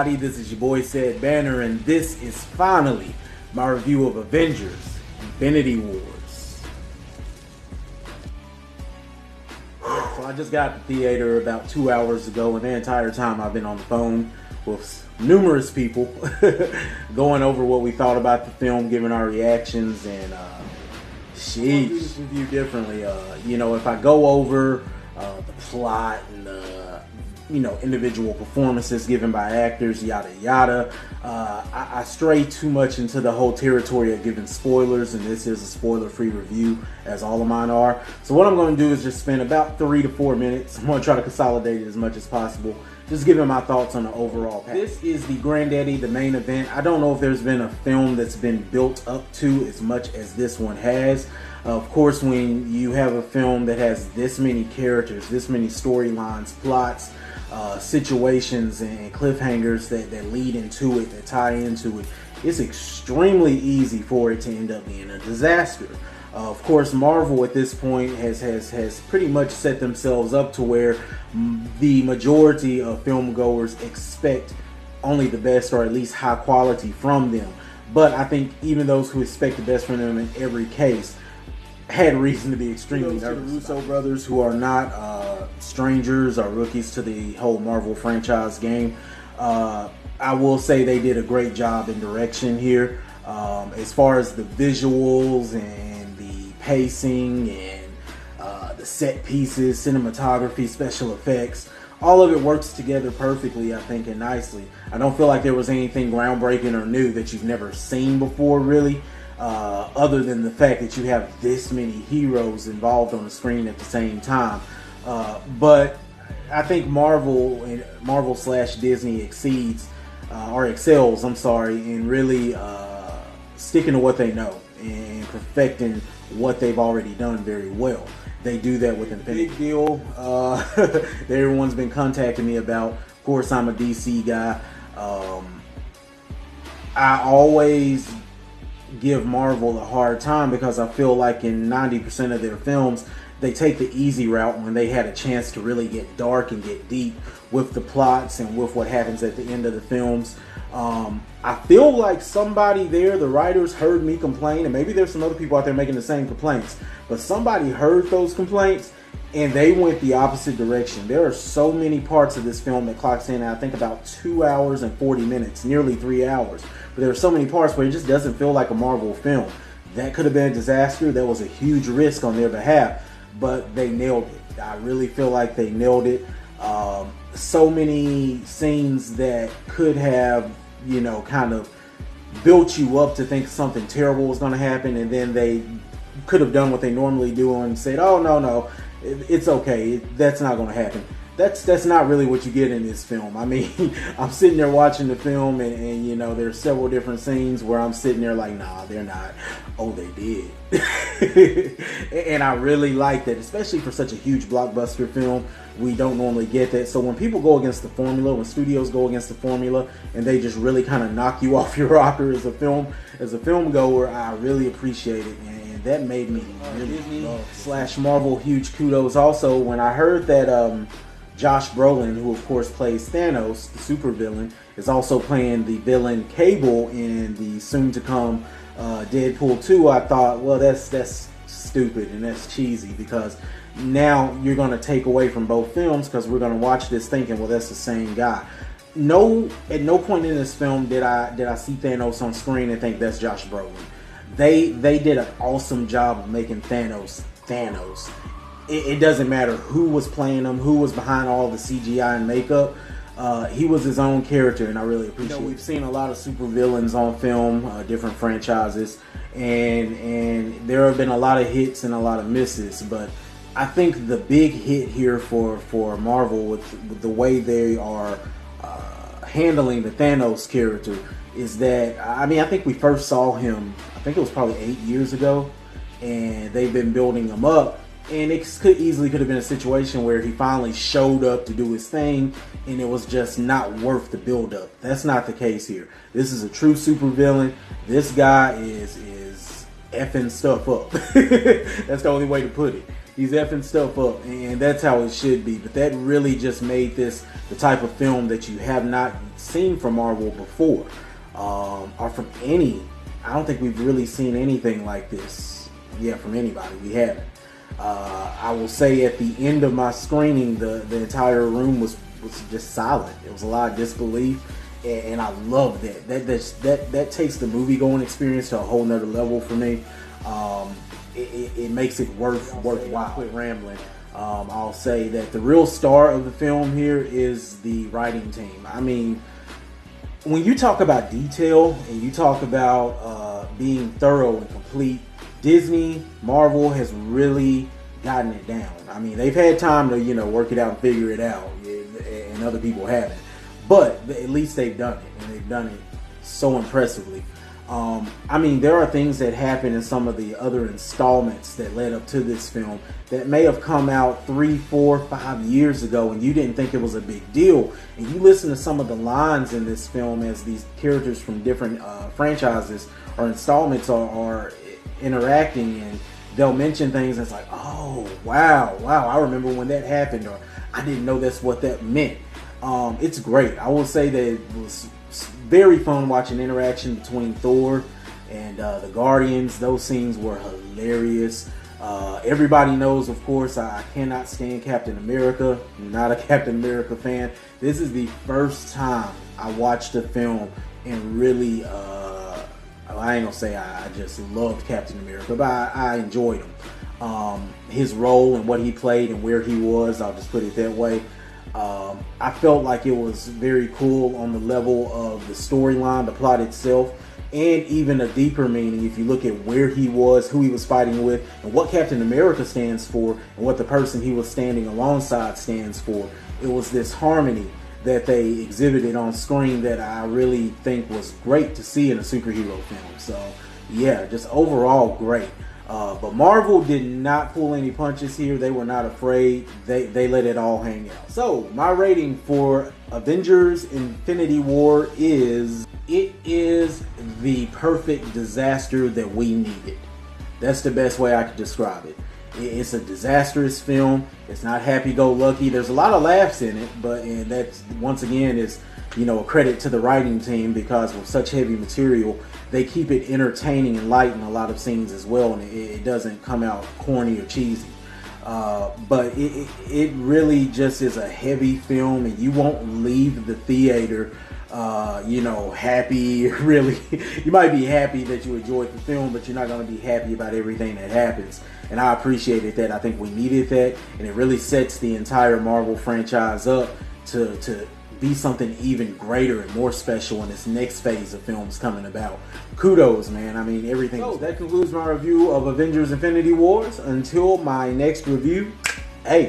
everybody, this is your boy Ced Banner, and this is finally my review of Avengers Infinity Wars. So I just got the theater about 2 hours ago, and the entire time I've been on the phone with numerous people going over what we thought about the film, giving our reactions, and sheesh, this review differently. You know, if I go over the plot and the individual performances given by actors, yada yada, I stray too much into the whole territory of giving spoilers, and this is a spoiler-free review, as all of mine are. So what I'm going to do is just spend about 3 to 4 minutes. I'm going to try to consolidate it as much as possible, just giving my thoughts on the overall package. This is the granddaddy, the main event. I don't know if there's been a film that's been built up to as much as this one has. Of course, when you have a film that has this many characters, this many storylines, plots, situations, and cliffhangers that lead into it, that tie into it, it's extremely easy for it to end up being a disaster. Of course, Marvel at this point has pretty much set themselves up to where the majority of film goers expect only the best, or at least high quality from them. But I think even those who expect the best from them in every case had reason to be extremely nervous. The Russo brothers, who are not strangers or rookies to the whole Marvel franchise game, I will say they did a great job in direction here. As far as the visuals and the pacing and the set pieces, cinematography, special effects, all of it works together perfectly, I think, and nicely. I don't feel like there was anything groundbreaking or new that you've never seen before, really. Other than the fact that you have this many heroes involved on the screen at the same time. But I think Marvel slash Disney excels, I'm sorry, in really sticking to what they know and perfecting what they've already done very well. They do that with Infinity. Big deal that everyone's been contacting me about. Of course, I'm a DC guy. I always give Marvel a hard time because I feel like in 90% of their films they take the easy route when they had a chance to really get dark and get deep with the plots and with what happens at the end of the films. I feel like somebody there, the writers, heard me complain, and maybe there's some other people out there making the same complaints, but somebody heard those complaints and they went the opposite direction. There are so many parts of this film that clocks in, I think, about 2 hours and 40 minutes, nearly 3 hours. But there are so many parts where it just doesn't feel like a Marvel film. That could have been a disaster. That was a huge risk on their behalf, but they nailed it. I really feel like they nailed it. So many scenes that could have, kind of built you up to think something terrible was going to happen, and then they could have done what they normally do and said, oh, no, it's okay, that's not going to happen. That's not really what you get in this film. I mean, I'm sitting there watching the film, and there's several different scenes where I'm sitting there like, nah, they're not. Oh, they did. And I really like that, especially for such a huge blockbuster film. We don't normally get that. So when people go against the formula, when studios go against the formula, and they just really kind of knock you off your rocker as a film goer, I really appreciate it. And that made me really love Marvel. Huge kudos. Also, when I heard that Josh Brolin, who of course plays Thanos, the supervillain, is also playing the villain Cable in the soon-to-come Deadpool 2, I thought, well, that's stupid and that's cheesy, because now you're going to take away from both films, because we're going to watch this thinking, well, that's the same guy. No, at no point in this film did I see Thanos on screen and think that's Josh Brolin. They did an awesome job of making Thanos. It doesn't matter who was playing him, who was behind all the CGI and makeup. He was his own character, and I really appreciate it. We've seen a lot of supervillains on film, different franchises, and there have been a lot of hits and a lot of misses. But I think the big hit here for Marvel with the way they are handling the Thanos character is that, I mean, I think we first saw him, I think it was probably 8 years ago, and they've been building him up. And it could have been a situation where he finally showed up to do his thing, and it was just not worth the build-up. That's not the case here. This is a true supervillain. This guy is effing stuff up. That's the only way to put it. He's effing stuff up, and that's how it should be. But that really just made this the type of film that you have not seen from Marvel before, or from any. I don't think we've really seen anything like this. Yeah, from anybody, we haven't. I will say at the end of my screening, the entire room was just silent. It was a lot of disbelief, and I love that. That takes the movie going experience to a whole nother level for me. It makes it worthwhile. Quit rambling. I'll say that the real star of the film here is the writing team. I mean, when you talk about detail and you talk about being thorough and complete, Disney, Marvel has really gotten it down. I mean, they've had time to, work it out and figure it out, and other people haven't. But at least they've done it, and they've done it so impressively. I mean, there are things that happen in some of the other installments that led up to this film that may have come out 3, 4, 5 years ago, and you didn't think it was a big deal. And you listen to some of the lines in this film as these characters from different franchises or installments are interacting, and they'll mention things that's like, oh, wow, I remember when that happened, or I didn't know that's what that meant. It's great. I will say that it was very fun watching interaction between Thor and the Guardians. Those scenes were hilarious. Everybody knows, of course, I cannot stand Captain America. I'm not a Captain America fan. This is the first time I watched a film and really, I ain't gonna say I just loved Captain America, but I enjoyed him. His role and what he played and where he was, I'll just put it that way. I felt like it was very cool on the level of the storyline, the plot itself, and even a deeper meaning if you look at where he was, who he was fighting with, and what Captain America stands for, and what the person he was standing alongside stands for. It was this harmony that they exhibited on screen that I really think was great to see in a superhero film. So yeah, just overall great. But Marvel did not pull any punches here. They were not afraid. They let it all hang out. So my rating for Avengers Infinity War is, it is the perfect disaster that we needed. That's the best way I could describe it. It's a disastrous film. It's not happy-go-lucky. There's a lot of laughs in it, and that's, once again, is a credit to the writing team, because with such heavy material, they keep it entertaining and light in a lot of scenes as well, and it doesn't come out corny or cheesy. But it really just is a heavy film, and you won't leave the theater happy. Really, you might be happy that you enjoyed the film, but you're not going to be happy about everything that happens. And I appreciated that. I think we needed that, and it really sets the entire Marvel franchise up to be something even greater and more special in this next phase of films coming about. Kudos, man. I mean, everything. So that concludes my review of Avengers Infinity Wars. Until my next review, hey.